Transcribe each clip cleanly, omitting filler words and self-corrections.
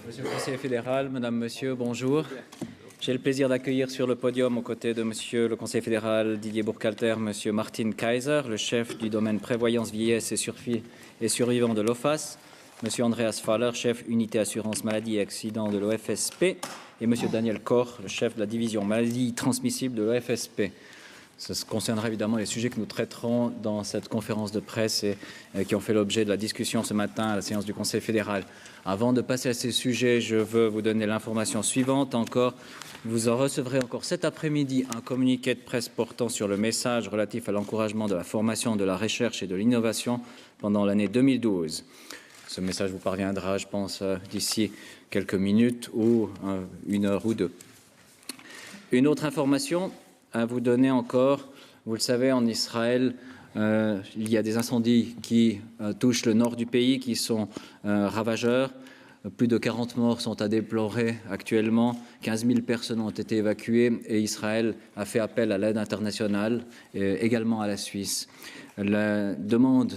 Monsieur le conseiller fédéral, Madame, Monsieur, bonjour. J'ai le plaisir d'accueillir sur le podium aux côtés de Monsieur le conseiller fédéral Didier Burkhalter, Monsieur Martin Kaiser, le chef du domaine prévoyance vieillesse et survivants de l'OFAS, Monsieur Andreas Faller, chef unité assurance maladie et accident de l'OFSP, et Monsieur Daniel Koch, le chef de la division maladie transmissible de l'OFSP. Ça concernera évidemment les sujets que nous traiterons dans cette conférence de presse et qui ont fait l'objet de la discussion ce matin à la séance du Conseil fédéral. Avant de passer à ces sujets, je veux vous donner l'information suivante. Vous en recevrez encore cet après-midi un communiqué de presse portant sur le message relatif à l'encouragement de la formation, de la recherche et de l'innovation pendant l'année 2012. Ce message vous parviendra, je pense, d'ici quelques minutes ou une heure ou deux. Une autre information à vous donner encore. Vous le savez, en Israël, il y a des incendies qui touchent le nord du pays, qui sont ravageurs. Plus de 40 morts sont à déplorer actuellement. 15 000 personnes ont été évacuées et Israël a fait appel à l'aide internationale et également à la Suisse. La demande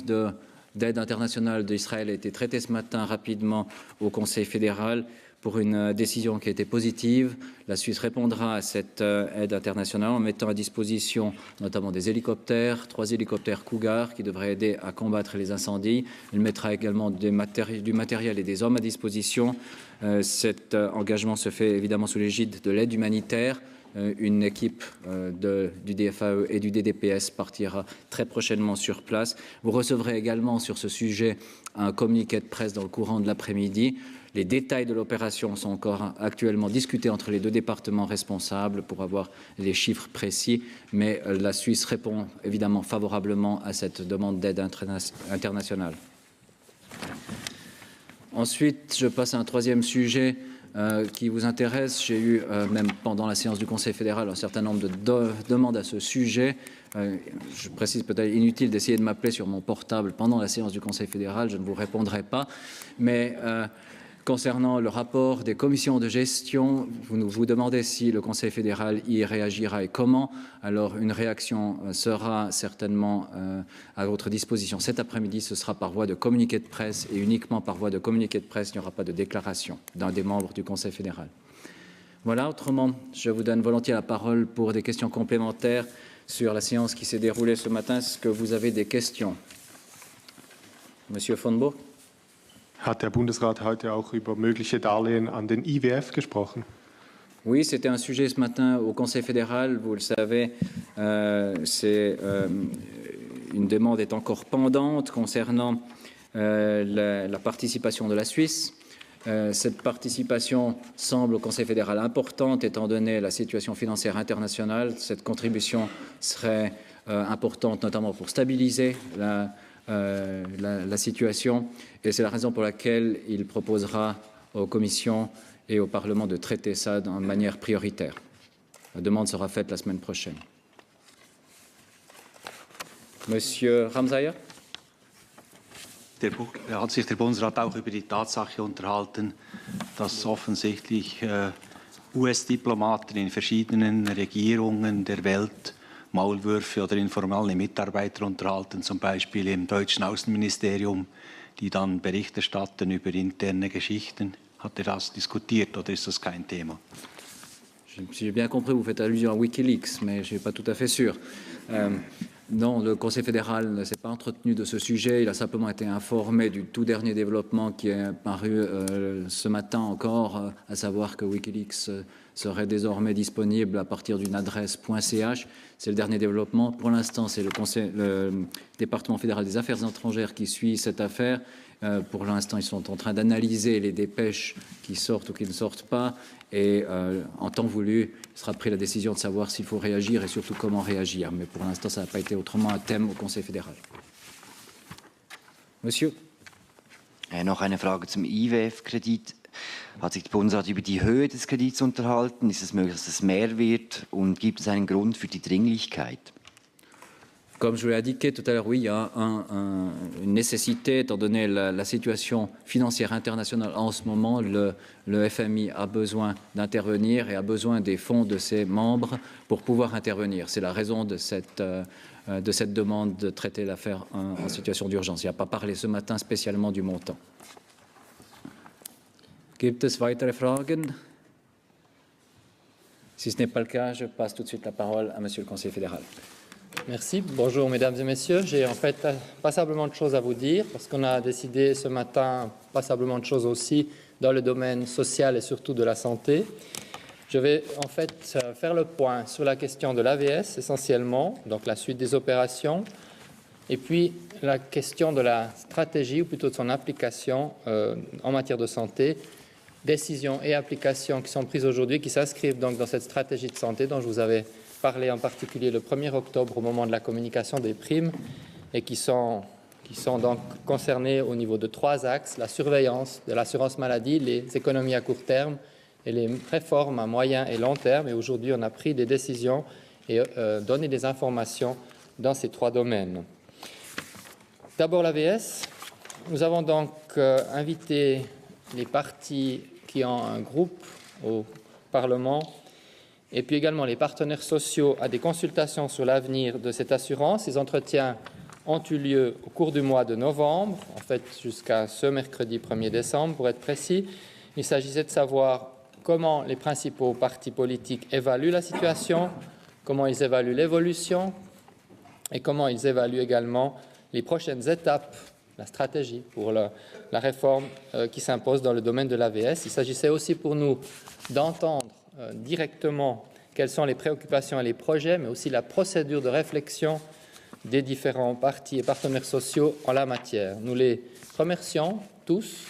d'aide internationale d'Israël a été traitée ce matin rapidement au Conseil fédéral pour une décision qui a été positive. La Suisse répondra à cette aide internationale en mettant à disposition notamment des hélicoptères, 3 hélicoptères Cougar qui devraient aider à combattre les incendies. Elle mettra également du matériel et des hommes à disposition. Cet engagement se fait évidemment sous l'égide de l'aide humanitaire. Une équipe du DFAE et du DDPS partira très prochainement sur place. Vous recevrez également sur ce sujet un communiqué de presse dans le courant de l'après-midi. Les détails de l'opération sont encore actuellement discutés entre les deux départements responsables pour avoir les chiffres précis, mais la Suisse répond évidemment favorablement à cette demande d'aide internationale. Ensuite, je passe à un troisième sujet qui vous intéresse. J'ai eu, même pendant la séance du Conseil fédéral, un certain nombre de demandes à ce sujet. Je précise peut-être inutile d'essayer de m'appeler sur mon portable pendant la séance du Conseil fédéral, je ne vous répondrai pas. Mais concernant le rapport des commissions de gestion, vous vous demandez si le Conseil fédéral y réagira et comment. Alors une réaction sera certainement à votre disposition cet après-midi. Ce sera par voie de communiqué de presse et uniquement par voie de communiqué de presse. Il n'y aura pas de déclaration d'un des membres du Conseil fédéral. Voilà, autrement, je vous donne volontiers la parole pour des questions complémentaires sur la séance qui s'est déroulée ce matin. Est-ce que vous avez des questions? Monsieur von Burg. Hat der Bundesrat heute auch über mögliche Darlehen an den IWF gesprochen? Oui, c'était un sujet ce matin au Conseil fédéral. Vous le savez, une demande est encore pendante concernant la participation de la Suisse. Cette participation semble au Conseil fédéral importante étant donné la situation financière internationale. Cette contribution serait importante notamment pour stabiliser la situation, et c'est la raison pour laquelle il proposera aux commissions et au Parlement de traiter ça de manière prioritaire. La demande sera faite la semaine prochaine. Monsieur Ramsayer. Hat sich der Bundesrat auch über die Tatsache unterhalten, dass offensichtlich US-Diplomaten in verschiedenen Regierungen der Welt Maulwürfe oder informelle Mitarbeiter unterhalten, zum Beispiel im deutschen Außenministerium, die dann Bericht erstatten über interne Geschichten. Hat das diskutiert oder ist das kein Thema? Si j'ai bien compris, vous faites allusion à Wikileaks, mais je ne suis pas tout à fait sûr. Non, le Conseil fédéral ne s'est pas entretenu de ce sujet. Il a simplement été informé du tout dernier développement qui est paru ce matin encore, à savoir que Wikileaks serait désormais disponible à partir d'une adresse .ch. C'est le dernier développement. Pour l'instant, c'est le département fédéral des affaires étrangères qui suit cette affaire. Pour l'instant, ils sont en train d'analyser les dépêches qui sortent ou qui ne sortent pas. Et en temps voulu, il sera pris la décision de savoir s'il faut réagir et surtout comment réagir. Mais pour l'instant, ça n'a pas été autrement un thème au Conseil fédéral. Monsieur. Noch eine Frage zum IWF-Kredit. Hat sich der Bundesrat über die Höhe des Kredits unterhalten? Ist es möglich, dass es mehr wird? Und gibt es einen Grund für die Dringlichkeit? Comme je vous l'ai indiqué tout à l'heure, oui, il y a une nécessité, étant donné la situation financière internationale en ce moment, le FMI a besoin d'intervenir et a besoin des fonds de ses membres pour pouvoir intervenir. C'est la raison de cette demande de traiter l'affaire en situation d'urgence. Il n'a pas parlé ce matin spécialement du montant. Gibt es weitere Fragen? Si ce n'est pas le cas, je passe tout de suite la parole à Monsieur le Conseiller fédéral. Merci. Bonjour mesdames et messieurs. J'ai en fait passablement de choses à vous dire parce qu'on a décidé ce matin passablement de choses aussi dans le domaine social et surtout de la santé. Je vais en fait faire le point sur la question de l'AVS essentiellement, donc la suite des opérations, et puis la question de la stratégie ou plutôt de son application en matière de santé, décisions et applications qui sont prises aujourd'hui, qui s'inscrivent donc dans cette stratégie de santé dont je vous avais parlé en particulier le 1er octobre au moment de la communication des primes et qui sont donc concernés au niveau de 3 axes, la surveillance de l'assurance maladie, les économies à court terme et les réformes à moyen et long terme. Et aujourd'hui, on a pris des décisions et donné des informations dans ces 3 domaines. D'abord l'AVS. Nous avons donc invité les partis qui ont un groupe au Parlement et puis également les partenaires sociaux à des consultations sur l'avenir de cette assurance. Ces entretiens ont eu lieu au cours du mois de novembre, en fait jusqu'à ce mercredi 1er décembre pour être précis. Il s'agissait de savoir comment les principaux partis politiques évaluent la situation, comment ils évaluent l'évolution et comment ils évaluent également les prochaines étapes, la stratégie pour la réforme qui s'impose dans le domaine de l'AVS. Il s'agissait aussi pour nous d'entendre directement quelles sont les préoccupations et les projets, mais aussi la procédure de réflexion des différents partis et partenaires sociaux en la matière. Nous les remercions tous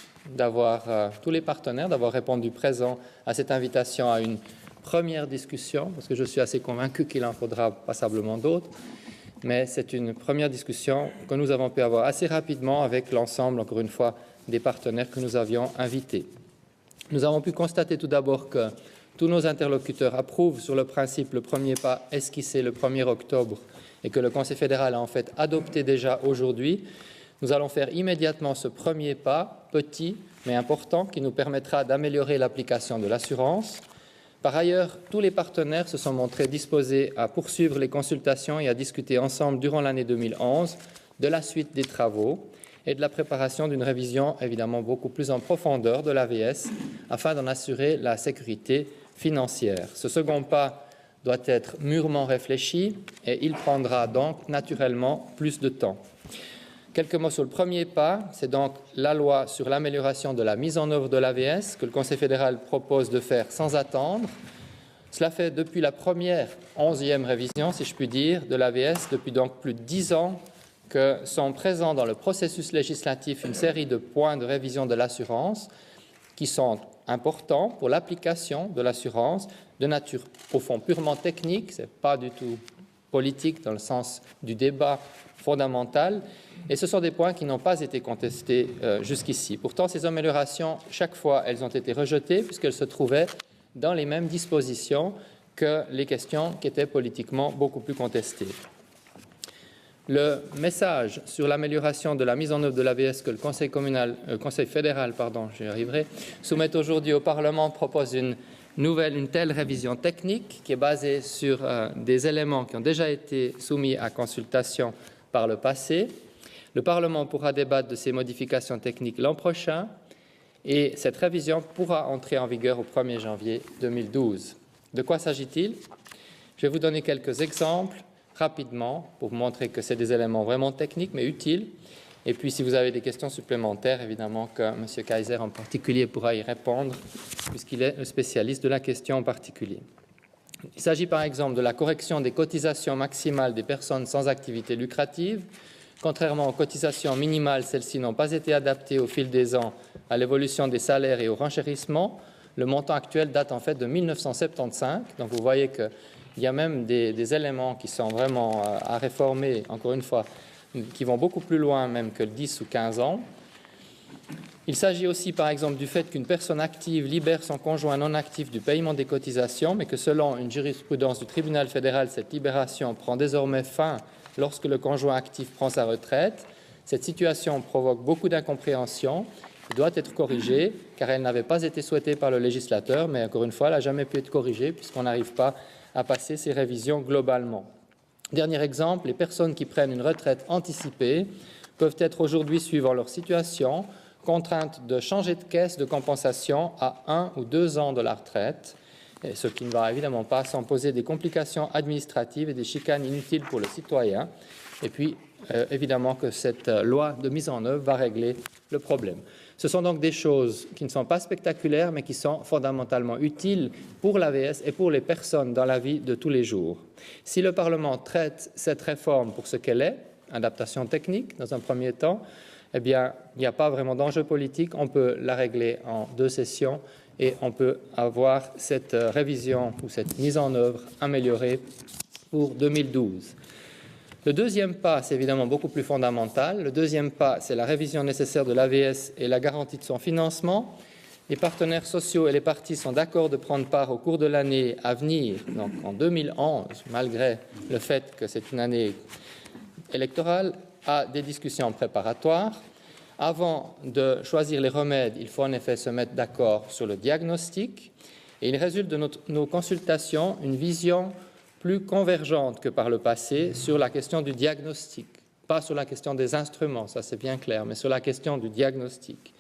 tous les partenaires d'avoir répondu présent à cette invitation à une première discussion, parce que je suis assez convaincu qu'il en faudra passablement d'autres, mais c'est une première discussion que nous avons pu avoir assez rapidement avec l'ensemble, encore une fois, des partenaires que nous avions invités. Nous avons pu constater tout d'abord que tous nos interlocuteurs approuvent sur le principe le premier pas esquissé le 1er octobre et que le Conseil fédéral a en fait adopté déjà aujourd'hui. Nous allons faire immédiatement ce premier pas, petit mais important, qui nous permettra d'améliorer l'application de l'assurance. Par ailleurs, tous les partenaires se sont montrés disposés à poursuivre les consultations et à discuter ensemble durant l'année 2011 de la suite des travaux et de la préparation d'une révision évidemment beaucoup plus en profondeur de l'AVS afin d'en assurer la sécurité financière. Ce second pas doit être mûrement réfléchi et il prendra donc naturellement plus de temps. Quelques mots sur le premier pas, c'est donc la loi sur l'amélioration de la mise en œuvre de l'AVS que le Conseil fédéral propose de faire sans attendre. Cela fait depuis la première 11e révision, si je puis dire, de l'AVS, depuis donc plus de 10 ans que sont présents dans le processus législatif une série de points de révision de l'assurance qui sont importants pour l'application de l'assurance de nature, au fond, purement technique, ce n'est pas du tout politique dans le sens du débat fondamental, et ce sont des points qui n'ont pas été contestés jusqu'ici. Pourtant, ces améliorations, chaque fois, elles ont été rejetées puisqu'elles se trouvaient dans les mêmes dispositions que les questions qui étaient politiquement beaucoup plus contestées. Le message sur l'amélioration de la mise en œuvre de l'AVS que le Conseil fédéral soumet aujourd'hui au Parlement propose une telle révision technique qui est basée sur des éléments qui ont déjà été soumis à consultation par le passé. Le Parlement pourra débattre de ces modifications techniques l'an prochain et cette révision pourra entrer en vigueur au 1er janvier 2012. De quoi s'agit-il? Je vais vous donner quelques exemples rapidement pour vous montrer que c'est des éléments vraiment techniques mais utiles. Et puis, si vous avez des questions supplémentaires, évidemment que M. Kaiser en particulier pourra y répondre puisqu'il est le spécialiste de la question en particulier. Il s'agit par exemple de la correction des cotisations maximales des personnes sans activité lucrative. Contrairement aux cotisations minimales, celles-ci n'ont pas été adaptées au fil des ans à l'évolution des salaires et au renchérissement. Le montant actuel date en fait de 1975. Donc vous voyez qu'il y a même des éléments qui sont vraiment à réformer, encore une fois, qui vont beaucoup plus loin même que 10 ou 15 ans. Il s'agit aussi, par exemple, du fait qu'une personne active libère son conjoint non actif du paiement des cotisations, mais que selon une jurisprudence du tribunal fédéral, cette libération prend désormais fin lorsque le conjoint actif prend sa retraite. Cette situation provoque beaucoup d'incompréhension et doit être corrigée, car elle n'avait pas été souhaitée par le législateur, mais encore une fois, elle n'a jamais pu être corrigée puisqu'on n'arrive pas à passer ces révisions globalement. Dernier exemple, les personnes qui prennent une retraite anticipée peuvent être aujourd'hui, suivant leur situation, contraintes de changer de caisse de compensation à 1 ou 2 ans de la retraite, et ce qui ne va évidemment pas sans poser des complications administratives et des chicanes inutiles pour le citoyen. Et puis, évidemment que cette loi de mise en œuvre va régler le problème. Ce sont donc des choses qui ne sont pas spectaculaires, mais qui sont fondamentalement utiles pour l'AVS et pour les personnes dans la vie de tous les jours. Si le Parlement traite cette réforme pour ce qu'elle est, adaptation technique dans un premier temps, eh bien, il n'y a pas vraiment d'enjeu politique. On peut la régler en 2 sessions et on peut avoir cette révision ou cette mise en œuvre améliorée pour 2012. Le deuxième pas, c'est évidemment beaucoup plus fondamental. Le deuxième pas, c'est la révision nécessaire de l'AVS et la garantie de son financement. Les partenaires sociaux et les partis sont d'accord de prendre part au cours de l'année à venir, donc en 2011, malgré le fait que c'est une année électorale, à des discussions préparatoires. Avant de choisir les remèdes, il faut en effet se mettre d'accord sur le diagnostic. Et il résulte de nos consultations une vision plus convergente que par le passé sur la question du diagnostic. Pas sur la question des instruments, ça c'est bien clair, mais sur la question du diagnostic.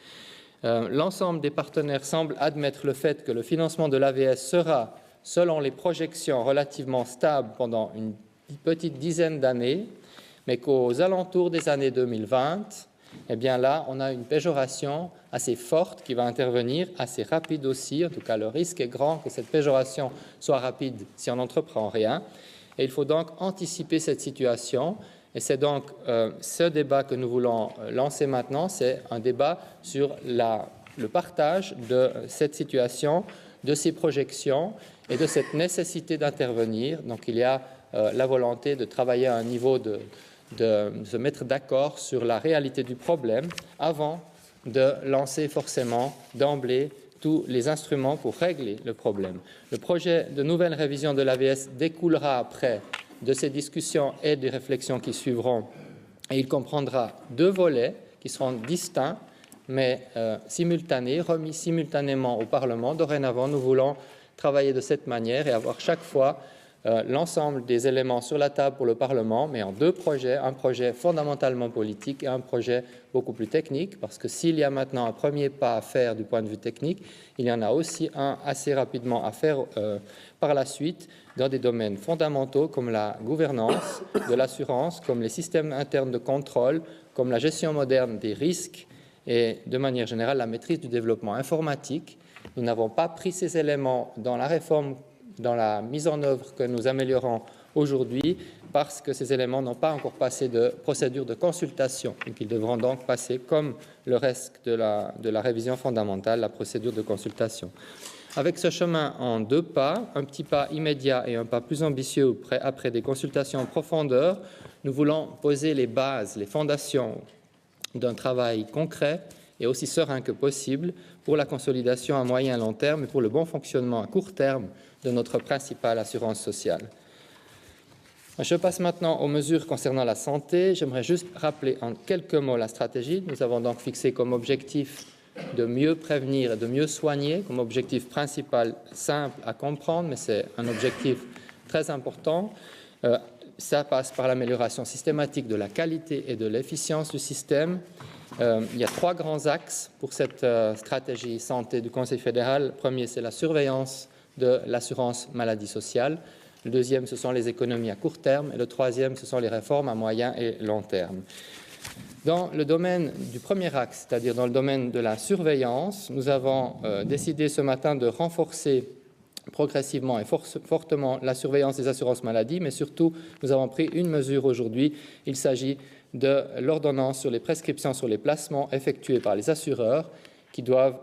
L'ensemble des partenaires semblent admettre le fait que le financement de l'AVS sera, selon les projections, relativement stable pendant une petite dizaine d'années, mais qu'aux alentours des années 2020, eh bien là, on a une péjoration assez forte qui va intervenir, assez rapide aussi. En tout cas, le risque est grand que cette péjoration soit rapide si on n'entreprend rien. Et il faut donc anticiper cette situation. Et c'est donc ce débat que nous voulons lancer maintenant. C'est un débat sur le partage de cette situation, de ces projections et de cette nécessité d'intervenir. Donc il y a la volonté de travailler à un niveau de se mettre d'accord sur la réalité du problème avant de lancer forcément d'emblée tous les instruments pour régler le problème. Le projet de nouvelle révision de l'AVS découlera après de ces discussions et des réflexions qui suivront, et il comprendra 2 volets qui seront distincts mais simultanés, remis simultanément au Parlement. Dorénavant, nous voulons travailler de cette manière et avoir chaque fois l'ensemble des éléments sur la table pour le Parlement, mais en 2 projets, un projet fondamentalement politique et un projet beaucoup plus technique, parce que s'il y a maintenant un premier pas à faire du point de vue technique, il y en a aussi un assez rapidement à faire par la suite dans des domaines fondamentaux comme la gouvernance de l'assurance, comme les systèmes internes de contrôle, comme la gestion moderne des risques et de manière générale la maîtrise du développement informatique. Nous n'avons pas pris ces éléments dans la réforme, dans la mise en œuvre que nous améliorons aujourd'hui, parce que ces éléments n'ont pas encore passé de procédure de consultation et qu'ils devront donc passer, comme le reste de la révision fondamentale, la procédure de consultation. Avec ce chemin en 2 pas, un petit pas immédiat et un pas plus ambitieux après des consultations en profondeur, nous voulons poser les bases, les fondations d'un travail concret et aussi serein que possible pour la consolidation à moyen et long terme et pour le bon fonctionnement à court terme de notre principale assurance sociale. Je passe maintenant aux mesures concernant la santé. J'aimerais juste rappeler en quelques mots la stratégie. Nous avons donc fixé comme objectif de mieux prévenir et de mieux soigner, comme objectif principal simple à comprendre, mais c'est un objectif très important. Ça passe par l'amélioration systématique de la qualité et de l'efficience du système. Il y a 3 grands axes pour cette stratégie santé du Conseil fédéral. Le premier, c'est la surveillance de l'assurance maladie sociale. Le deuxième, ce sont les économies à court terme. Et le troisième, ce sont les réformes à moyen et long terme. Dans le domaine du premier axe, c'est-à-dire dans le domaine de la surveillance, nous avons décidé ce matin de renforcer progressivement et fortement la surveillance des assurances maladie, mais surtout, nous avons pris une mesure aujourd'hui. Il s'agit de l'ordonnance sur les prescriptions sur les placements effectués par les assureurs qui doivent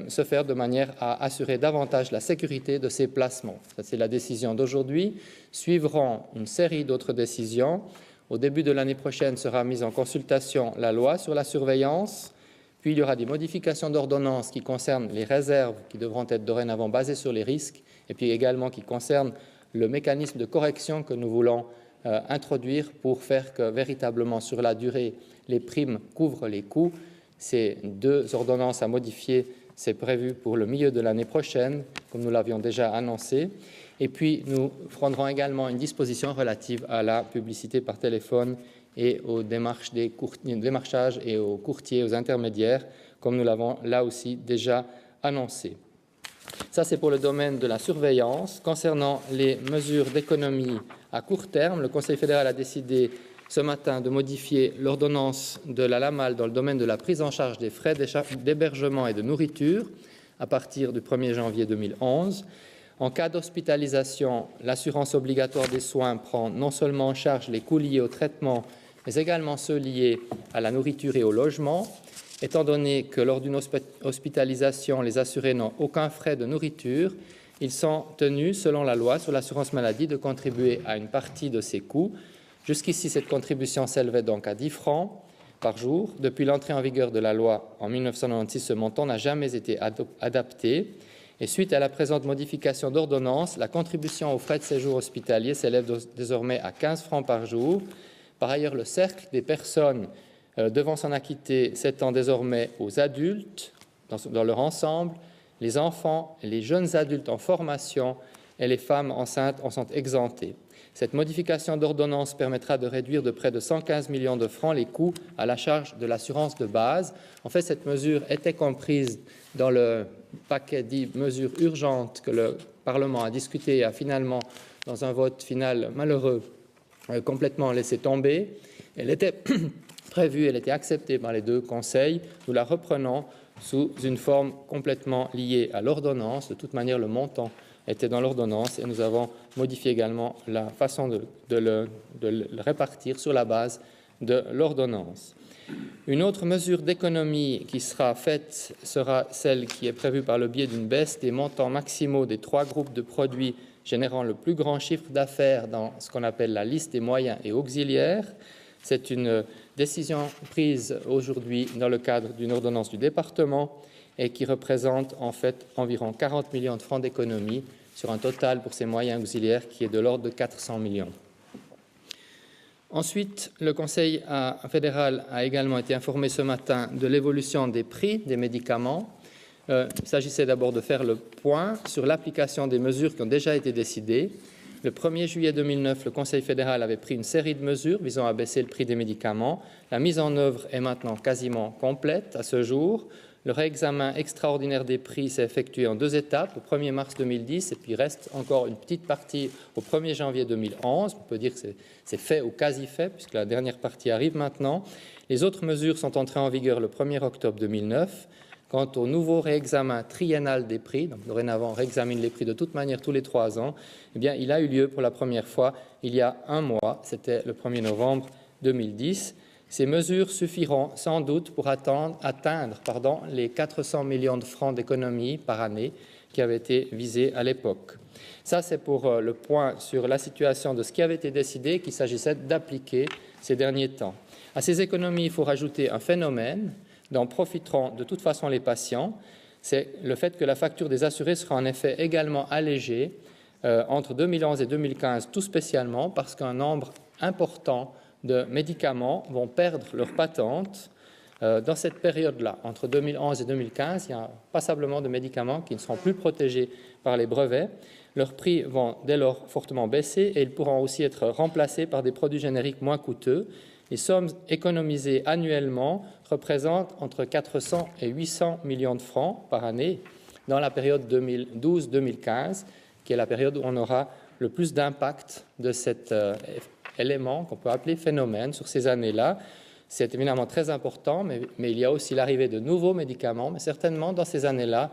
se faire de manière à assurer davantage la sécurité de ces placements. Ça, c'est la décision d'aujourd'hui. Suivront une série d'autres décisions. Au début de l'année prochaine sera mise en consultation la loi sur la surveillance, Puis il y aura des modifications d'ordonnance qui concernent les réserves qui devront être dorénavant basées sur les risques et puis également qui concernent le mécanisme de correction que nous voulons introduire pour faire que véritablement sur la durée les primes couvrent les coûts. Ces deux ordonnances à modifier, c'est prévu pour le milieu de l'année prochaine, comme nous l'avions déjà annoncé. Et puis nous prendrons également une disposition relative à la publicité par téléphone et aux démarches démarchage et aux courtiers, aux intermédiaires, comme nous l'avons là aussi déjà annoncé. Ça, c'est pour le domaine de la surveillance. Concernant les mesures d'économie à court terme, le Conseil fédéral a décidé ce matin de modifier l'ordonnance de la LAMAL dans le domaine de la prise en charge des frais d'hébergement et de nourriture à partir du 1er janvier 2011. En cas d'hospitalisation, l'assurance obligatoire des soins prend non seulement en charge les coûts liés au traitement, mais également ceux liés à la nourriture et au logement. Étant donné que lors d'une hospitalisation, les assurés n'ont aucun frais de nourriture, ils sont tenus, selon la loi sur l'assurance maladie, de contribuer à une partie de ces coûts. Jusqu'ici, cette contribution s'élevait donc à 10 francs par jour. Depuis l'entrée en vigueur de la loi en 1996, ce montant n'a jamais été adapté. Et suite à la présente modification d'ordonnance, la contribution aux frais de séjour hospitalier s'élève désormais à 15 francs par jour. Par ailleurs, le cercle des personnes devant s'en acquitter s'étend désormais aux adultes dans leur ensemble, les enfants, les jeunes adultes en formation et les femmes enceintes en sont exemptées. Cette modification d'ordonnance permettra de réduire de près de 115 millions de francs les coûts à la charge de l'assurance de base. En fait, cette mesure était comprise dans le paquet dit mesures urgentes que le Parlement a discuté et a finalement, dans un vote final malheureux, complètement laissé tomber. Elle était prévue, elle était acceptée par les deux conseils. Nous la reprenons sous une forme complètement liée à l'ordonnance. De toute manière, le montant était dans l'ordonnance et nous avons modifié également la façon de le répartir sur la base de l'ordonnance. Une autre mesure d'économie qui sera faite sera celle qui est prévue par le biais d'une baisse des montants maximaux des 3 groupes de produits générant le plus grand chiffre d'affaires dans ce qu'on appelle la liste des moyens et auxiliaires. C'est une décision prise aujourd'hui dans le cadre d'une ordonnance du département et qui représente en fait environ 40 millions de francs d'économie sur un total pour ces moyens auxiliaires qui est de l'ordre de 400 millions. Ensuite, le Conseil fédéral a également été informé ce matin de l'évolution des prix des médicaments. Il s'agissait d'abord de faire le point sur l'application des mesures qui ont déjà été décidées. Le 1er juillet 2009, le Conseil fédéral avait pris une série de mesures visant à baisser le prix des médicaments. La mise en œuvre est maintenant quasiment complète à ce jour. Le réexamen extraordinaire des prix s'est effectué en 2 étapes, le 1er mars 2010 et puis reste encore une petite partie au 1er janvier 2011. On peut dire que c'est fait ou quasi fait puisque la dernière partie arrive maintenant. Les autres mesures sont entrées en vigueur le 1er octobre 2009. Quant au nouveau réexamen triennal des prix, donc dorénavant on réexamine les prix de toute manière tous les 3 ans, eh bien, il a eu lieu pour la première fois il y a 1 mois, c'était le 1er novembre 2010. Ces mesures suffiront sans doute pour atteindre les 400 millions de francs d'économie par année qui avaient été visés à l'époque. Ça, c'est pour le point sur la situation de ce qui avait été décidé, qu'il s'agissait d'appliquer ces derniers temps. À ces économies, il faut rajouter un phénomène dont profiteront de toute façon les patients, c'est le fait que la facture des assurés sera en effet également allégée entre 2011 et 2015, tout spécialement parce qu'un nombre important de médicaments vont perdre leur patente. Dans cette période-là, entre 2011 et 2015, il y a passablement de médicaments qui ne seront plus protégés par les brevets. Leurs prix vont dès lors fortement baisser et ils pourront aussi être remplacés par des produits génériques moins coûteux. Les sommes économisées annuellement représentent entre 400 et 800 millions de francs par année dans la période 2012-2015, qui est la période où on aura le plus d'impact de cet élément qu'on peut appeler phénomène sur ces années-là. C'est évidemment très important, mais il y a aussi l'arrivée de nouveaux médicaments, mais certainement dans ces années-là,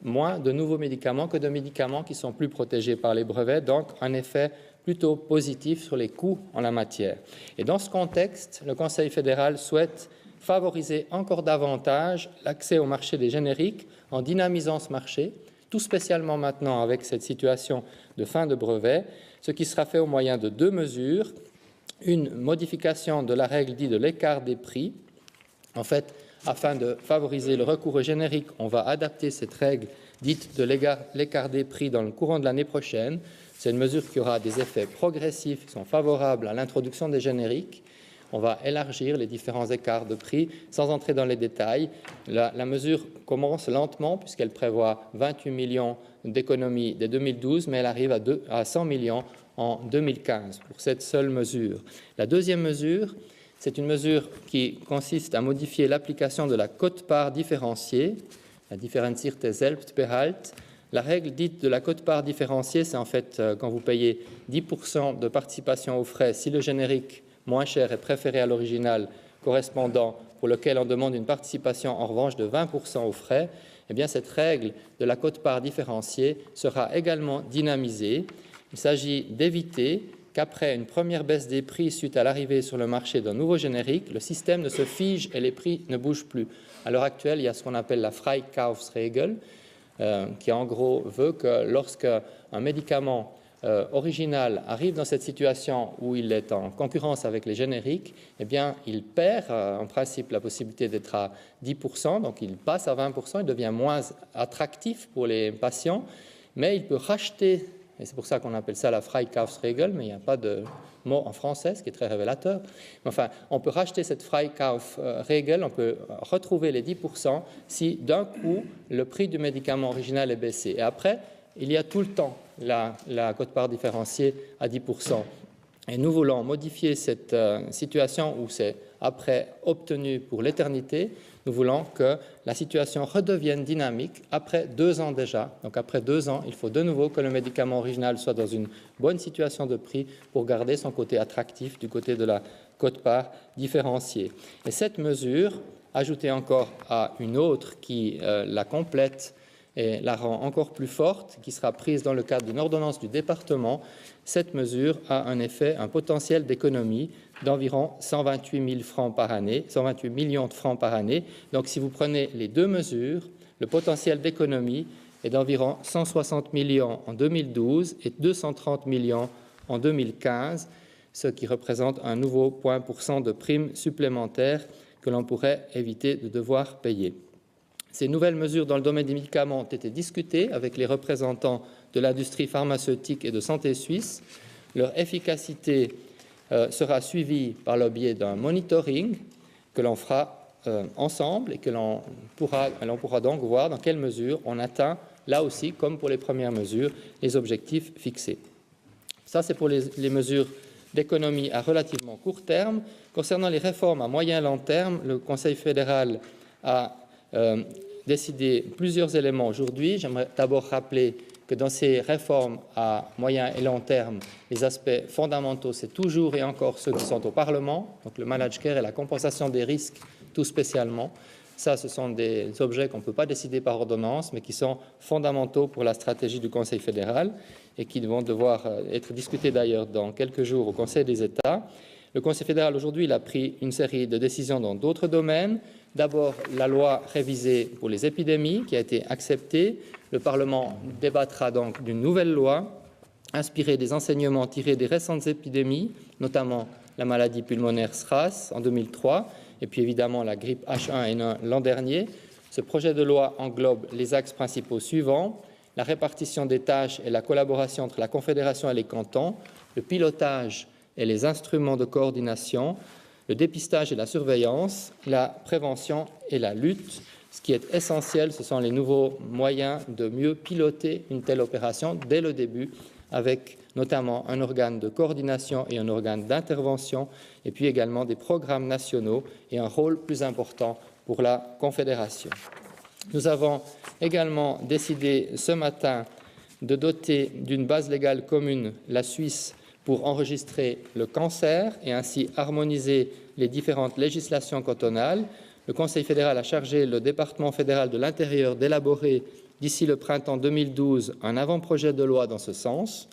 moins de nouveaux médicaments que de médicaments qui sont plus protégés par les brevets, donc un effet plutôt positif sur les coûts en la matière. Et dans ce contexte, le Conseil fédéral souhaite favoriser encore davantage l'accès au marché des génériques en dynamisant ce marché, tout spécialement maintenant avec cette situation de fin de brevet, ce qui sera fait au moyen de 2 mesures. Une modification de la règle dite de l'écart des prix. En fait, afin de favoriser le recours aux génériques, on va adapter cette règle dite de l'écart des prix dans le courant de l'année prochaine. C'est une mesure qui aura des effets progressifs qui sont favorables à l'introduction des génériques. On va élargir les différents écarts de prix sans entrer dans les détails. La mesure commence lentement puisqu'elle prévoit 28 millions d'économies dès 2012, mais elle arrive à 100 millions en 2015 pour cette seule mesure. La deuxième mesure, c'est une mesure qui consiste à modifier l'application de la quote-part différenciée, la differenzierte Selbstbehalt. La règle dite de la quote-part différenciée, c'est en fait quand vous payez 10% de participation aux frais si le générique moins cher est préféré à l'original correspondant pour lequel on demande une participation en revanche de 20% aux frais, eh bien cette règle de la quote-part différenciée sera également dynamisée. Il s'agit d'éviter qu'après une première baisse des prix suite à l'arrivée sur le marché d'un nouveau générique, le système ne se fige et les prix ne bougent plus. À l'heure actuelle, il y a ce qu'on appelle la Freikaufsregel, qui en gros veut que lorsqu'un médicament original arrive dans cette situation où il est en concurrence avec les génériques, eh bien, il perd en principe la possibilité d'être à 10%, donc il passe à 20%, il devient moins attractif pour les patients, mais il peut racheter, et c'est pour ça qu'on appelle ça la Freikaufsregel, mais il n'y a pas de mot en français, ce qui est très révélateur. Enfin, on peut racheter cette Freikaufsregel, on peut retrouver les 10% si d'un coup le prix du médicament original est baissé. Et après, il y a tout le temps la quote-part différenciée à 10%. Et nous voulons modifier cette situation où c'est après obtenu pour l'éternité. Nous voulons que la situation redevienne dynamique après 2 ans déjà. Donc après 2 ans, il faut de nouveau que le médicament original soit dans une bonne situation de prix pour garder son côté attractif du côté de la quote-part différenciée. Et cette mesure, ajoutée encore à une autre qui la complète et la rend encore plus forte, qui sera prise dans le cadre d'une ordonnance du département, cette mesure a un potentiel d'économie d'environ 128 000 francs par année, 128 millions de francs par année. Donc si vous prenez les deux mesures, le potentiel d'économie est d'environ 160 millions en 2012 et 230 millions en 2015, ce qui représente un nouveau point % de prime supplémentaire que l'on pourrait éviter de devoir payer. Ces nouvelles mesures dans le domaine des médicaments ont été discutées avec les représentants de l'industrie pharmaceutique et de santé suisse. Leur efficacité sera suivie par le biais d'un monitoring que l'on fera ensemble et que l'on pourra donc voir dans quelle mesure on atteint, là aussi, comme pour les premières mesures, les objectifs fixés. Ça, c'est pour les mesures d'économie à relativement court terme. Concernant les réformes à moyen et long terme, le Conseil fédéral a décider plusieurs éléments aujourd'hui. J'aimerais d'abord rappeler que dans ces réformes à moyen et long terme, les aspects fondamentaux, c'est toujours et encore ceux qui sont au Parlement, donc le managed care et la compensation des risques tout spécialement. Ça, ce sont des objets qu'on ne peut pas décider par ordonnance, mais qui sont fondamentaux pour la stratégie du Conseil fédéral et qui vont devoir être discutés d'ailleurs dans quelques jours au Conseil des États. Le Conseil fédéral, aujourd'hui, il a pris une série de décisions dans d'autres domaines. D'abord, la loi révisée pour les épidémies qui a été acceptée. Le Parlement débattra donc d'une nouvelle loi inspirée des enseignements tirés des récentes épidémies, notamment la maladie pulmonaire SRAS en 2003, et puis évidemment la grippe H1N1 l'an dernier. Ce projet de loi englobe les axes principaux suivants: la répartition des tâches et la collaboration entre la Confédération et les cantons, le pilotage et les instruments de coordination, le dépistage et la surveillance, la prévention et la lutte. Ce qui est essentiel, ce sont les nouveaux moyens de mieux piloter une telle opération dès le début, avec notamment un organe de coordination et un organe d'intervention, et puis également des programmes nationaux et un rôle plus important pour la Confédération. Nous avons également décidé ce matin de doter d'une base légale commune la Suisse pour enregistrer le cancer et ainsi harmoniser les différentes législations cantonales. Le Conseil fédéral a chargé le département fédéral de l'Intérieur d'élaborer d'ici le printemps 2012 un avant-projet de loi dans ce sens.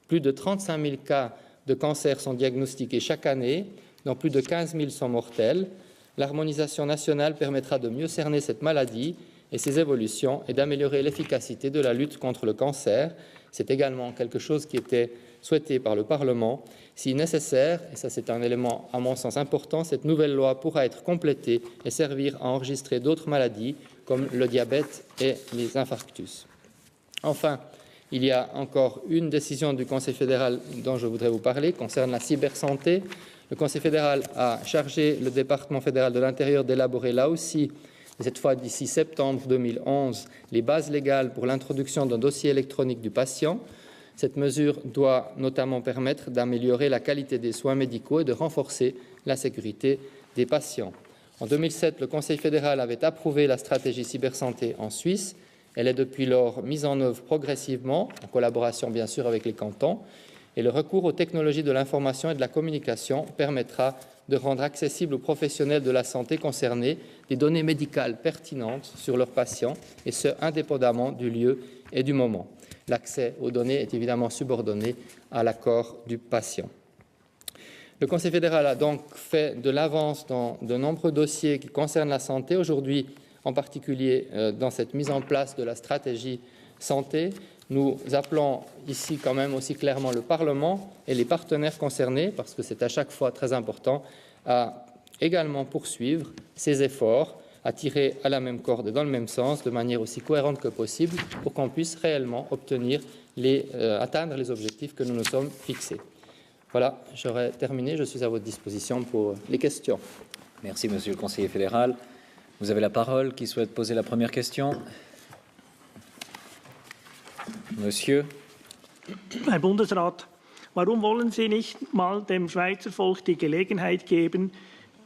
Plus de 35 000 cas de cancer sont diagnostiqués chaque année, dont plus de 15 000 sont mortels. L'harmonisation nationale permettra de mieux cerner cette maladie et ses évolutions et d'améliorer l'efficacité de la lutte contre le cancer. C'est également quelque chose qui était souhaitée par le Parlement. Si nécessaire, et ça c'est un élément à mon sens important, cette nouvelle loi pourra être complétée et servir à enregistrer d'autres maladies comme le diabète et les infarctus. Enfin, il y a encore une décision du Conseil fédéral dont je voudrais vous parler, concerne la cybersanté. Le Conseil fédéral a chargé le département fédéral de l'Intérieur d'élaborer là aussi, cette fois d'ici septembre 2011, les bases légales pour l'introduction d'un dossier électronique du patient. Cette mesure doit notamment permettre d'améliorer la qualité des soins médicaux et de renforcer la sécurité des patients. En 2007, le Conseil fédéral avait approuvé la stratégie cybersanté en Suisse. Elle est depuis lors mise en œuvre progressivement, en collaboration bien sûr avec les cantons, et le recours aux technologies de l'information et de la communication permettra de rendre accessibles aux professionnels de la santé concernés des données médicales pertinentes sur leurs patients, et ce, indépendamment du lieu et du moment. L'accès aux données est évidemment subordonné à l'accord du patient. Le Conseil fédéral a donc fait de l'avance dans de nombreux dossiers qui concernent la santé. Aujourd'hui, en particulier dans cette mise en place de la stratégie santé, nous appelons ici quand même aussi clairement le Parlement et les partenaires concernés, parce que c'est à chaque fois très important, à également poursuivre ces efforts, à tirer à la même corde et dans le même sens, de manière aussi cohérente que possible, pour qu'on puisse réellement atteindre les objectifs que nous nous sommes fixés. Voilà, j'aurais terminé. Je suis à votre disposition pour les questions. Merci, Monsieur le conseiller fédéral. Vous avez la parole. Qui souhaite poser la première question? Monsieur. Herr Bundesrat, warum wollen Sie nicht mal dem Schweizer Volk die Gelegenheit geben,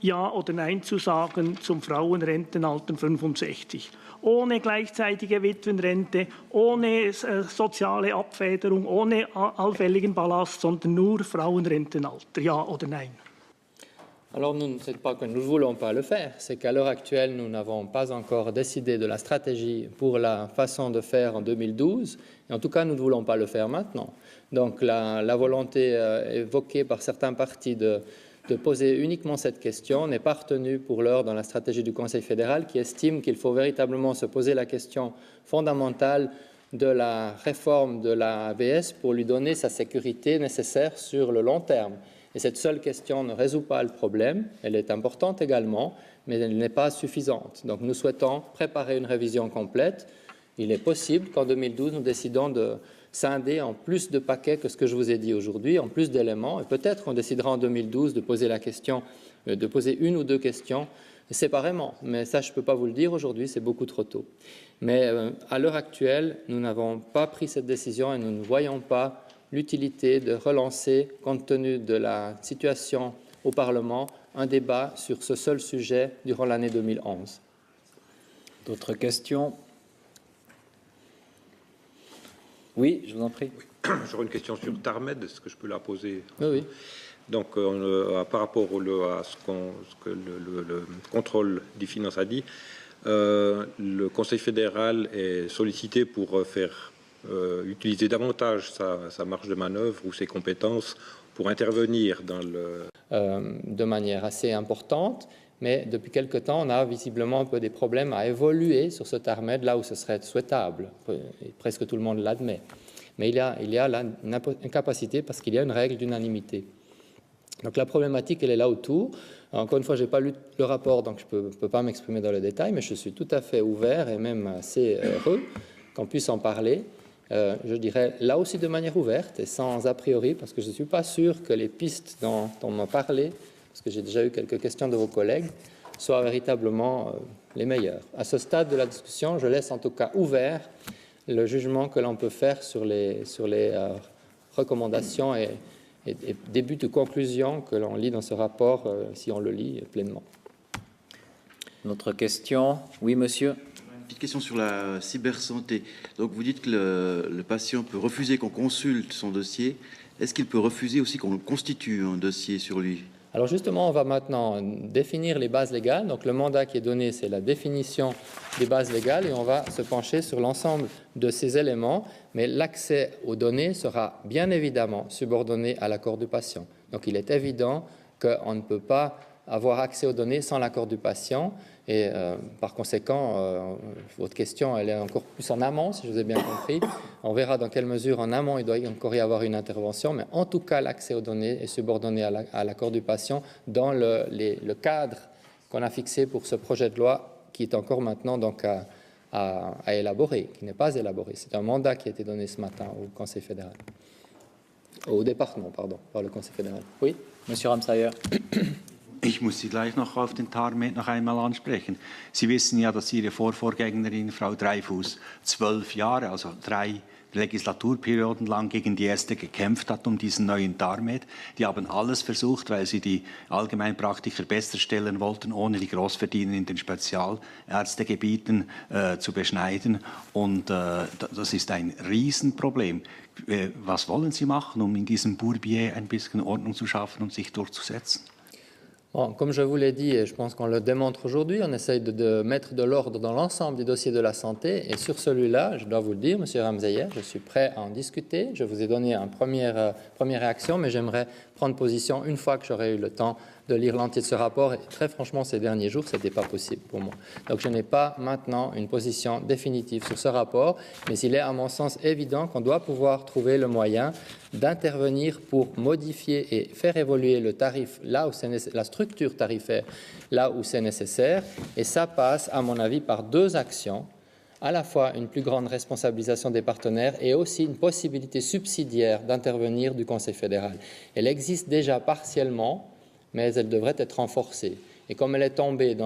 Ja oder Nein zu sagen zum Frauenrentenalter 65? Ohne gleichzeitige Witwenrente, ohne soziale Abfederung, ohne allfälligen Ballast, sondern nur Frauenrentenalter. Ja oder Nein? Alors, ce n'est pas que nous ne voulons pas le faire, c'est qu'à l'heure actuelle, nous n'avons pas encore décidé de la stratégie pour la façon de faire en 2012. Et en tout cas, nous ne voulons pas le faire maintenant. Donc, la volonté évoquée par certains partis de poser uniquement cette question n'est pas retenue pour l'heure dans la stratégie du Conseil fédéral, qui estime qu'il faut véritablement se poser la question fondamentale de la réforme de la AVS pour lui donner sa sécurité nécessaire sur le long terme. Et cette seule question ne résout pas le problème. Elle est importante également, mais elle n'est pas suffisante. Donc nous souhaitons préparer une révision complète. Il est possible qu'en 2012, nous décidons de scinder en plus de paquets que ce que je vous ai dit aujourd'hui, en plus d'éléments. Et peut-être qu'on décidera en 2012 de poser la question, de poser une ou deux questions séparément. Mais ça, je ne peux pas vous le dire aujourd'hui, c'est beaucoup trop tôt. Mais à l'heure actuelle, nous n'avons pas pris cette décision et nous ne voyons pas l'utilité de relancer, compte tenu de la situation au Parlement, un débat sur ce seul sujet durant l'année 2011. D'autres questions? Oui, je vous en prie. Oui. J'aurais une question sur Tarmed, est-ce que je peux la poser? Oui. Donc, par rapport à ce que le contrôle des finances a dit, le Conseil fédéral est sollicité pour faire utiliser davantage sa marge de manœuvre ou ses compétences pour intervenir dans le... De manière assez importante, mais depuis quelque temps, on a visiblement un peu des problèmes à évoluer sur ce TARMED là où ce serait souhaitable. Et presque tout le monde l'admet. Mais il y a là une incapacité parce qu'il y a une règle d'unanimité. Donc la problématique, elle est là autour. Encore une fois, je n'ai pas lu le rapport, donc je ne peux pas m'exprimer dans le détail, mais je suis tout à fait ouvert et même assez heureux qu'on puisse en parler. Je dirais là aussi de manière ouverte et sans a priori, parce que je ne suis pas sûr que les pistes dont on m'a parlé, parce que j'ai déjà eu quelques questions de vos collègues, soient véritablement les meilleures. À ce stade de la discussion, je laisse en tout cas ouvert le jugement que l'on peut faire sur les recommandations et début de conclusion que l'on lit dans ce rapport, si on le lit pleinement. Notre question? Oui, monsieur. Petite question sur la cybersanté. Donc, vous dites que le patient peut refuser qu'on consulte son dossier. Est-ce qu'il peut refuser aussi qu'on constitue un dossier sur lui? Alors justement, on va maintenant définir les bases légales. Donc le mandat qui est donné, c'est la définition des bases légales et on va se pencher sur l'ensemble de ces éléments. Mais l'accès aux données sera bien évidemment subordonné à l'accord du patient. Donc il est évident qu'on ne peut pas avoir accès aux données sans l'accord du patient. Et par conséquent, votre question, elle est encore plus en amont, si je vous ai bien compris. On verra dans quelle mesure en amont il doit encore y avoir une intervention, mais en tout cas, l'accès aux données est subordonné à l'accord du patient dans le cadre qu'on a fixé pour ce projet de loi qui est encore maintenant donc à élaborer, qui n'est pas élaboré. C'est un mandat qui a été donné ce matin au Conseil fédéral. Au département, pardon, par le Conseil fédéral. Oui, Monsieur Ramsayer. Ich muss Sie gleich noch auf den TARMED noch einmal ansprechen. Sie wissen ja, dass Ihre Vorvorgängerin, Frau Dreyfus, 12 Jahre, also 3 Legislaturperioden lang gegen die Ärzte gekämpft hat um diesen neuen TARMED. Die haben alles versucht, weil sie die Allgemeinpraktiker besser stellen wollten, ohne die Großverdiener in den Spezialärztegebieten zu beschneiden. Und das ist ein Riesenproblem. Was wollen Sie machen, um in diesem Bourbier ein bisschen Ordnung zu schaffen und sich durchzusetzen? Bon, comme je vous l'ai dit, et je pense qu'on le démontre aujourd'hui, on essaye de mettre de l'ordre dans l'ensemble des dossiers de la santé. Et sur celui-là, je dois vous le dire, M. Ramsayer, je suis prêt à en discuter. Je vous ai donné une première réaction, mais j'aimerais prendre position une fois que j'aurai eu le temps de lire l'entier de ce rapport. Et très franchement, ces derniers jours, ce n'était pas possible pour moi. Donc je n'ai pas maintenant une position définitive sur ce rapport, mais il est à mon sens évident qu'on doit pouvoir trouver le moyen d'intervenir pour modifier et faire évoluer le tarif là où c'est la structure tarifaire là où c'est nécessaire. Et ça passe, à mon avis, par 2 actions. À la fois une plus grande responsabilisation des partenaires et aussi une possibilité subsidiaire d'intervenir du Conseil fédéral. Elle existe déjà partiellement, mais elle devrait être renforcée. Et comme elle est tombée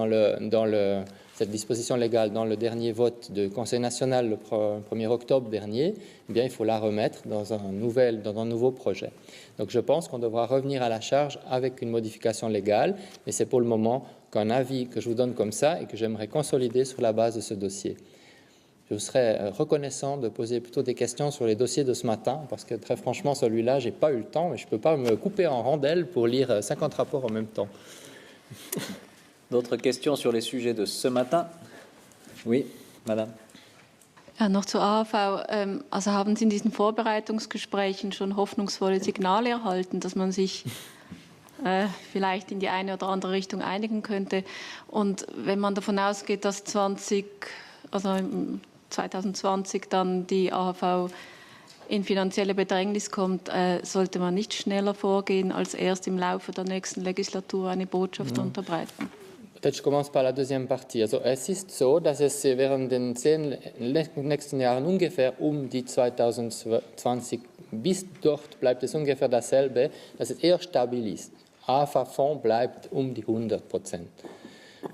cette disposition légale dans le dernier vote du Conseil national le 1er octobre dernier, eh bien, il faut la remettre dans un nouveau projet. Donc je pense qu'on devra revenir à la charge avec une modification légale, mais c'est pour le moment qu'un avis que je vous donne comme ça et que j'aimerais consolider sur la base de ce dossier. Je vous serais reconnaissant de poser plutôt des questions sur les dossiers de ce matin, parce que très franchement, celui-là, je n'ai pas eu le temps, mais je ne peux pas me couper en rondelles pour lire 50 rapports en même temps. D'autres questions sur les sujets de ce matin? Oui, Madame. Ja, noch zur AHV. Also haben Sie in diesen Vorbereitungsgesprächen schon hoffnungsvolle Signale erhalten, dass man sich vielleicht in die eine oder andere Richtung einigen könnte? Und wenn man davon ausgeht, dass 2020 dann die AHV in finanzielle Bedrängnis kommt, sollte man nicht schneller vorgehen, als erst im Laufe der nächsten Legislatur eine Botschaft unterbreiten. Peut-être je commence par la deuxième partie. Also es ist so, dass es während den 10 nächsten Jahren ungefähr die 2020 bis dort bleibt es ungefähr dasselbe, dass es eher stabil ist. AHV-Fonds bleibt die 100%.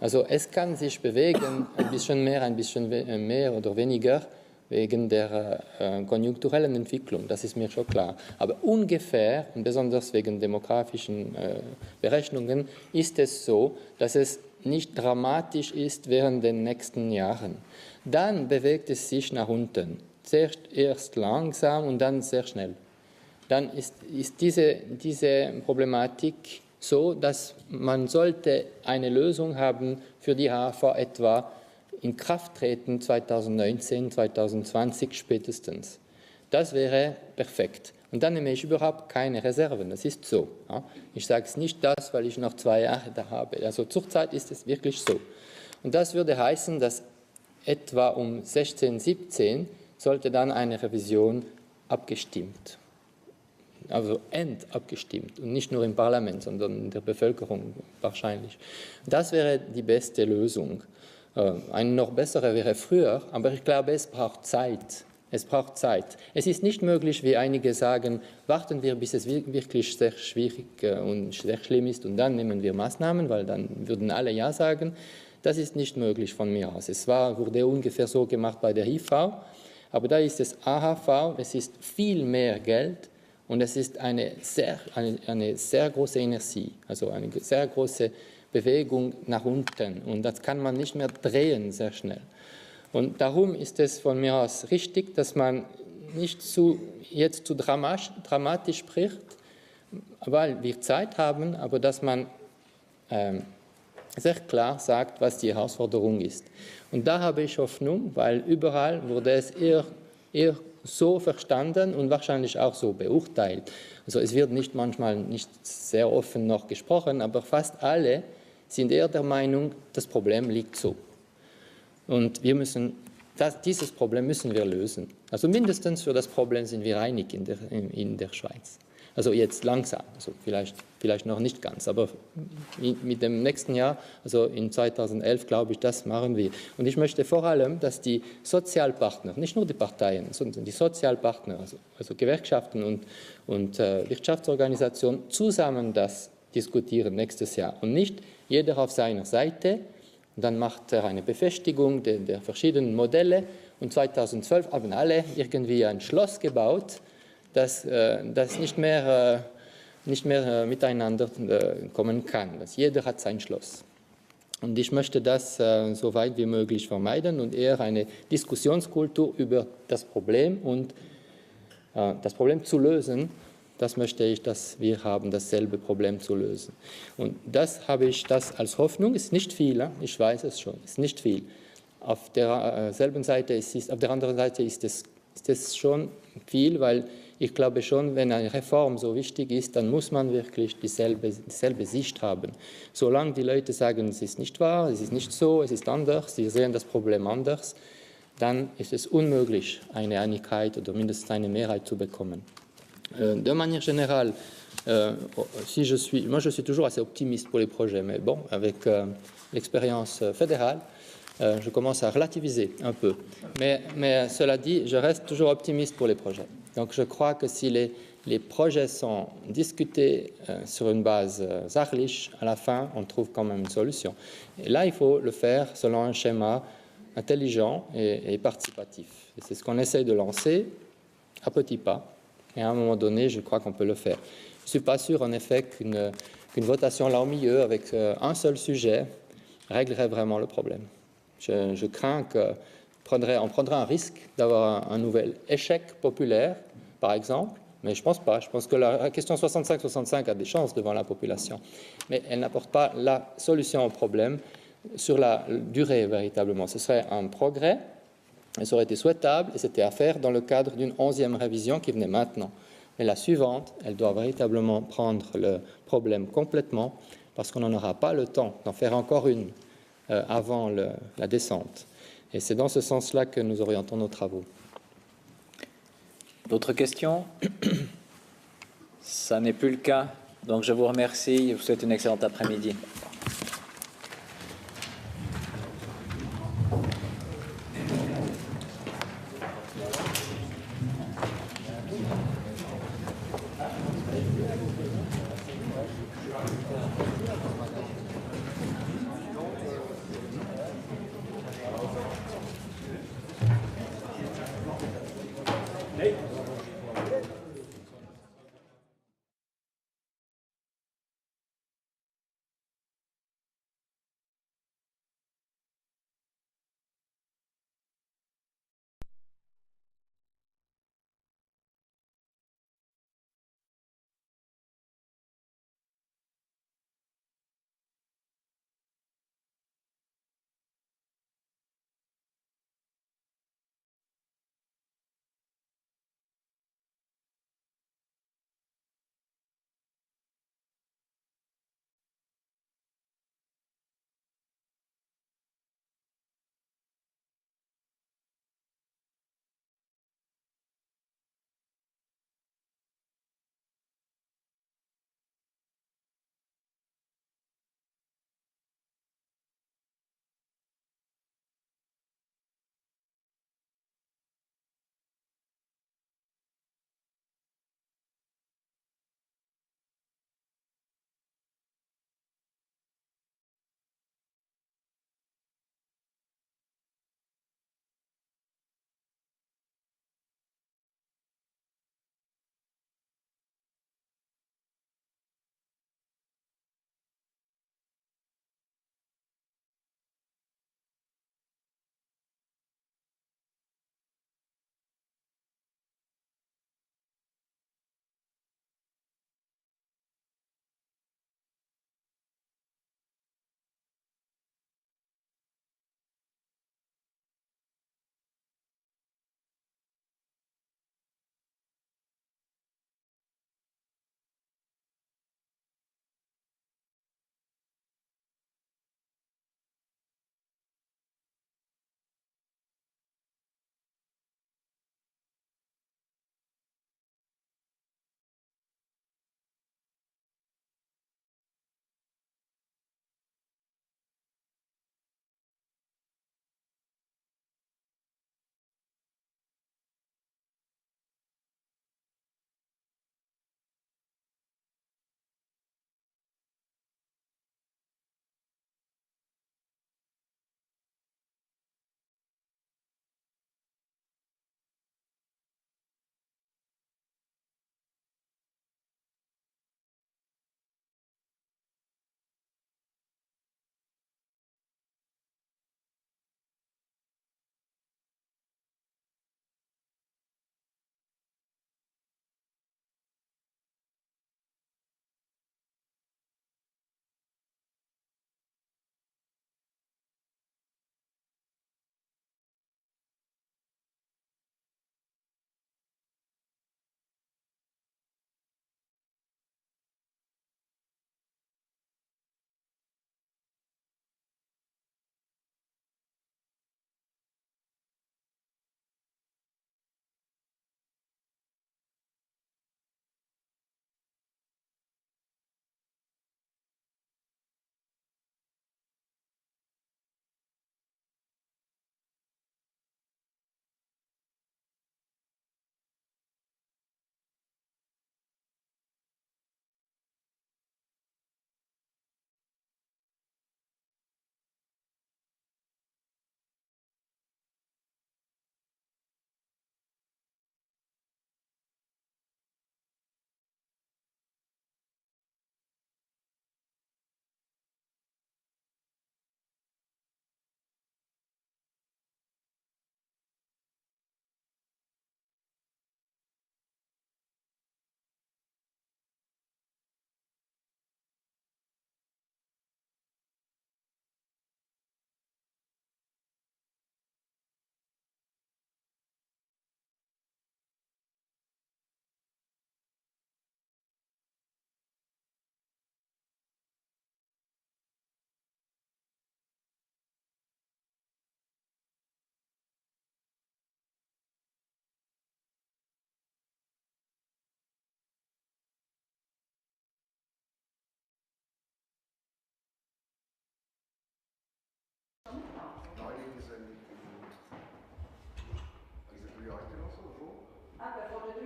Also es kann sich bewegen, ein bisschen mehr oder weniger, wegen der konjunkturellen Entwicklung, das ist mir schon klar. Aber ungefähr, und besonders wegen demografischen Berechnungen, ist es so, dass es nicht dramatisch ist während den nächsten Jahren. Dann bewegt es sich nach unten, erst langsam und dann sehr schnell. Dann ist diese Problematik so, dass man sollte eine Lösung haben für die HV etwa in Kraft treten 2019, 2020 spätestens. Das wäre perfekt. Und dann nehme ich überhaupt keine Reserven. Das ist so. Ja. Ich sage es nicht das, weil ich noch 2 Jahre da habe. Also zurzeit ist es wirklich so. Und das würde heißen, dass etwa um 16, 17 sollte dann eine Revision abgestimmt. Also endabgestimmt und nicht nur im Parlament, sondern in der Bevölkerung wahrscheinlich. Das wäre die beste Lösung. Eine noch bessere wäre früher, aber ich glaube, es braucht Zeit. Es braucht Zeit. Es ist nicht möglich, wie einige sagen, warten wir, bis es wirklich sehr schwierig und sehr schlimm ist und dann nehmen wir Maßnahmen, weil dann würden alle Ja sagen. Das ist nicht möglich von mir aus. Wurde ungefähr so gemacht bei der HIV, aber da ist es AHV, es ist viel mehr Geld und es ist eine sehr große Inertie, also eine sehr große Bewegung nach unten und das kann man nicht mehr drehen sehr schnell. Und darum ist es von mir aus richtig, dass man nicht jetzt zu dramatisch spricht, weil wir Zeit haben, aber dass man sehr klar sagt, was die Herausforderung ist. Und da habe ich Hoffnung, weil überall wurde es eher so verstanden und wahrscheinlich auch so beurteilt. Also es wird manchmal nicht sehr offen noch gesprochen, aber fast alle sind eher der Meinung, das Problem liegt so. Und dieses Problem müssen wir lösen. Also mindestens für das Problem sind wir einig in der Schweiz. Also jetzt langsam, also vielleicht noch nicht ganz, aber mit dem nächsten Jahr, also in 2011, glaube ich, das machen wir. Und ich möchte vor allem, dass die Sozialpartner, nicht nur die Parteien, sondern die Sozialpartner, also Gewerkschaften und Wirtschaftsorganisationen, zusammen das diskutieren nächstes Jahr und nicht jeder auf seiner Seite. Und dann macht er eine Befestigung der verschiedenen Modelle und 2012 haben alle irgendwie ein Schloss gebaut, das nicht mehr miteinander kommen kann. Jeder hat sein Schloss. Und ich möchte das so weit wie möglich vermeiden und eher eine Diskussionskultur über das Problem und das Problem zu lösen. Das möchte ich, dass wir haben, dasselbe Problem zu lösen. Und das habe ich als Hoffnung. Es ist nicht viel, ich weiß es schon, es ist nicht viel. Auf der anderen Seite ist es schon viel, weil ich glaube schon, wenn eine Reform so wichtig ist, dann muss man wirklich dieselbe Sicht haben. Solange die Leute sagen, es ist nicht wahr, es ist nicht so, es ist anders, sie sehen das Problem anders, dann ist es unmöglich, eine Einigkeit oder mindestens eine Mehrheit zu bekommen. De manière générale, moi je suis toujours assez optimiste pour les projets, mais bon, avec l'expérience fédérale, je commence à relativiser un peu. Mais cela dit, je reste toujours optimiste pour les projets. Donc je crois que si les projets sont discutés sur une base sachlich, à la fin, on trouve quand même une solution. Et là, il faut le faire selon un schéma intelligent et participatif. Et c'est ce qu'on essaye de lancer à petits pas. Et à un moment donné, je crois qu'on peut le faire. Je ne suis pas sûr, en effet, qu'une votation là au milieu, avec un seul sujet, réglerait vraiment le problème. Je crains qu'on prendrait un risque d'avoir un nouvel échec populaire, par exemple, mais je ne pense pas. Je pense que la question 65-65 a des chances devant la population, mais elle n'apporte pas la solution au problème sur la durée, véritablement. Ce serait un progrès. Et ça aurait été souhaitable et c'était à faire dans le cadre d'une 11e révision qui venait maintenant. Mais la suivante, elle doit véritablement prendre le problème complètement parce qu'on n'en aura pas le temps d'en faire encore une avant la descente. Et c'est dans ce sens-là que nous orientons nos travaux. D'autres questions? Ça n'est plus le cas. Donc je vous remercie et vous souhaite une excellente après-midi.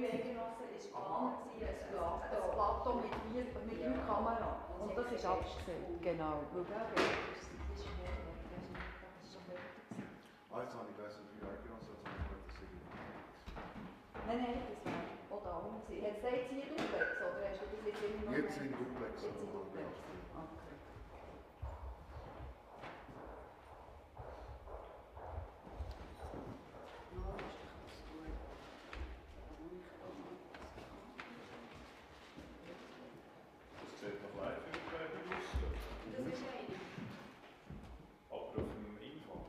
3 Eidgenossen ist geplant, ein Plateau mit 3 Kameras. Und das ist abgesehen. Genau. Also habe ich gelesen, 3 Eidgenossen, also ich glaube, das ist Nein, das wäre auch da unten. Hat es jetzt hier Duplex, oder hast du das jetzt immer noch? jetzt in Duplex. Jetzt in Duplex. Okay. Das sieht noch live aus. Das ist eine. Aber auf dem Info.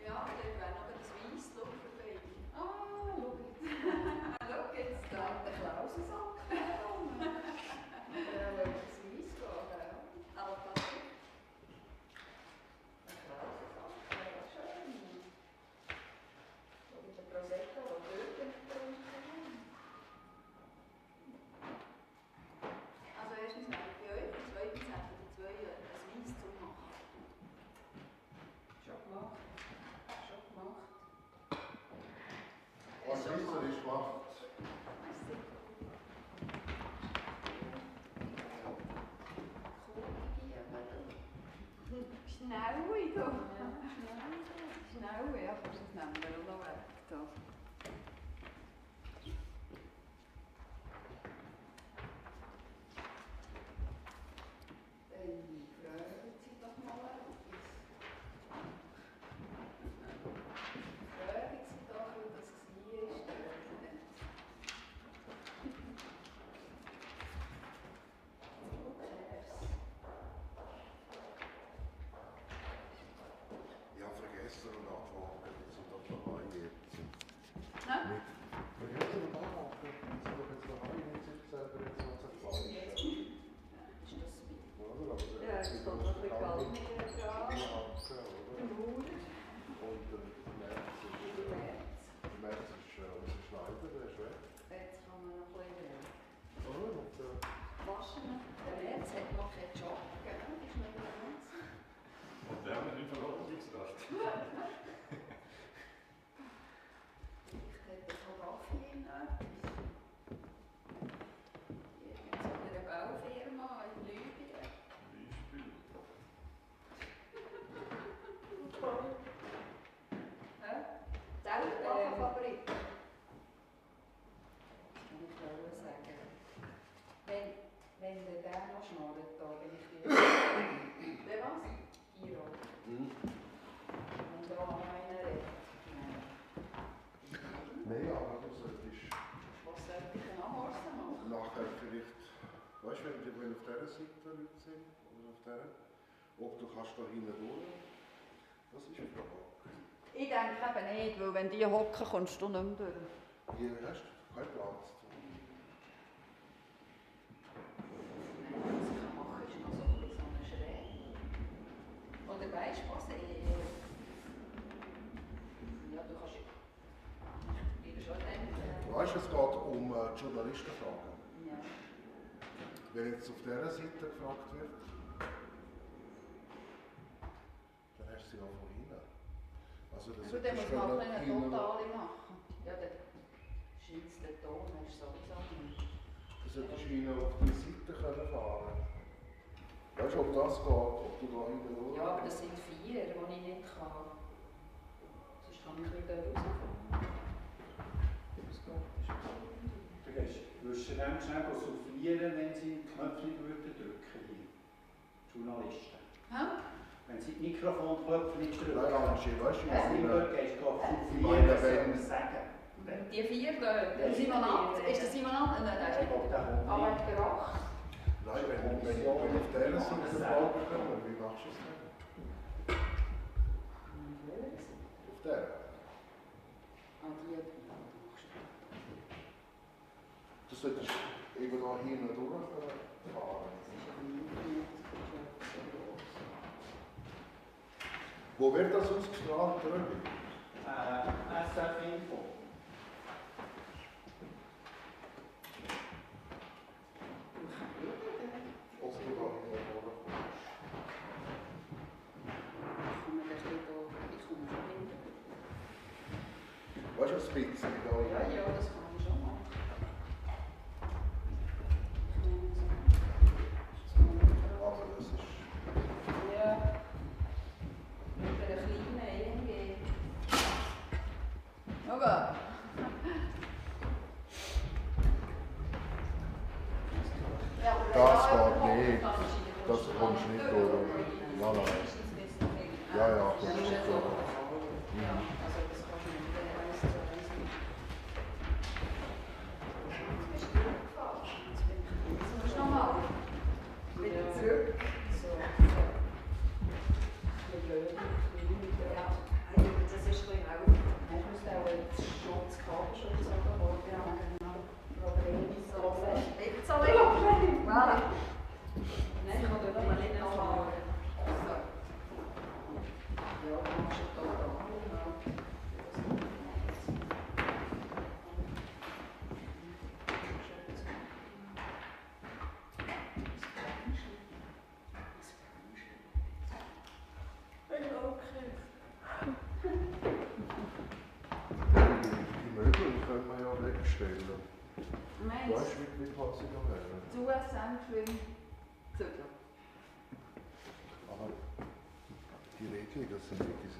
Ja, dort wäre noch das Weiss dabei. Ah, schau jetzt. Schau jetzt, da hat der Klausensack. Ja, das Weiss geht, ja. Aber das ist ein Klausensack, ja, schön. So wie der Prosecco, der dort getrunken haben. Also erstens wäre bei euch, und zweitens hätten die zwei ein Weiss zu machen. Schon gemacht. Schon gemacht. Was ist gemacht? Merci. Schnell, da. Schnell, ja, kannst du das nehmen, wir noch weg. Da. Fragen Sie doch mal etwas. Fragen Sie doch, wie das war. Ich habe vergessen und antworten, die sind doch dabei jetzt. Hä? Vergessen und antworten, die sind doch jetzt dabei, nicht sich selber jetzt was falsch. Ist das mit? Ja, Ja, es geht noch ein bisschen kalt mit der Frage. Und der März ist unser Schneider, der ist weg. Jetzt kann man noch ein bisschen Und waschen. Der März hat noch keinen Job, gell? Das ist nicht der März. und der hat nicht Verwaltungsrat. Vielleicht hat der Fotografie noch etwas. Irgend so eine Baufirma in Libyen. Hä? Zeltbachenfabrik. Das kann ich sagen. Wenn der noch schnarrt, da bin ich wieder. Der was? Iro. Wenn da noch einer redet. Nein, aber du solltest Was sollte ich denn anhorsen machen? nachher vielleicht, weißt du, wenn auf dieser Seite Leute sind, oder auf dieser, ob du kannst da hinten durch, das ist eine Frage. Ich denke eben nicht, weil wenn die hocken, kommst du nicht mehr durch. Hier hast du keinen Platz. Was ich machen kann, ist noch so ein bisschen so eine Schräge. Oder weißt du was? Ja, du kannst. Ich bin schon denken. Weißt du, es geht um Journalistenfragen. Ja. Wenn jetzt auf dieser Seite gefragt wird, dann hast du sie auch von hinten. Also das Gut, dann muss man auch eine hinten- totale machen. Ja, der schießt den Ton, hast du sowieso nicht. Du solltest hinten auf die Seite können fahren. Weißt du, ob das geht, ob du da hinten durch? Ja, aber das sind 4, die ich nicht kann. Sonst kann ich wieder rauskommen. Würdest du dem schnell soufflieren, wenn sie den Knopf nicht drücken würden? Journalisten. Hä? Wenn sie die Mikrofonknöpfe nicht drücken. Nein, Angie, weißt du, Also, wie nicht viele- gehst du ich meine, wenn- sagen. Die 4 dort. Der Simonat, ist der Simonat? Nein, der ist nicht da. Aber der Geruch. Nein, wenn auf dieser Seite Fragen kommen, wie machst du es denn? Auf der? Ah, die. Du solltest eben da hinten durchfahren. Wo wird das ausgestrahlt, Röbi? SF-Info. Ob du da hinten durchkommst. Kann man das nicht schon ein bisschen. Ja, ja, das kann ich schon machen. Also das ist... Ja. Mit einer kleinen EMG. Aber... Ja, Das geht nicht. Das kommst du nicht durch. Nein, nein. Ja, ja, kommst du nicht durch. Ja, also das kannst du nicht. Dann weiss ich so. Jetzt bist du zurückgefahren. Jetzt musst du nochmal wieder zurück. So. Ein bisschen blöd. Ja, das ist ein bisschen auch. Ich müsste auch einen Kabelschutz haben. Ja, genau. Problem ist so fest. Nicht so Problem. Voilà. Nein, ich kann dort aber nicht anfangen. So. Ja, dann machst du da dran. Die Möbel können wir ja wegstellen. Meinst Weißt du, wie passiert das? Zusätzlich Zügel. Aber die Regelung, das sind wirklich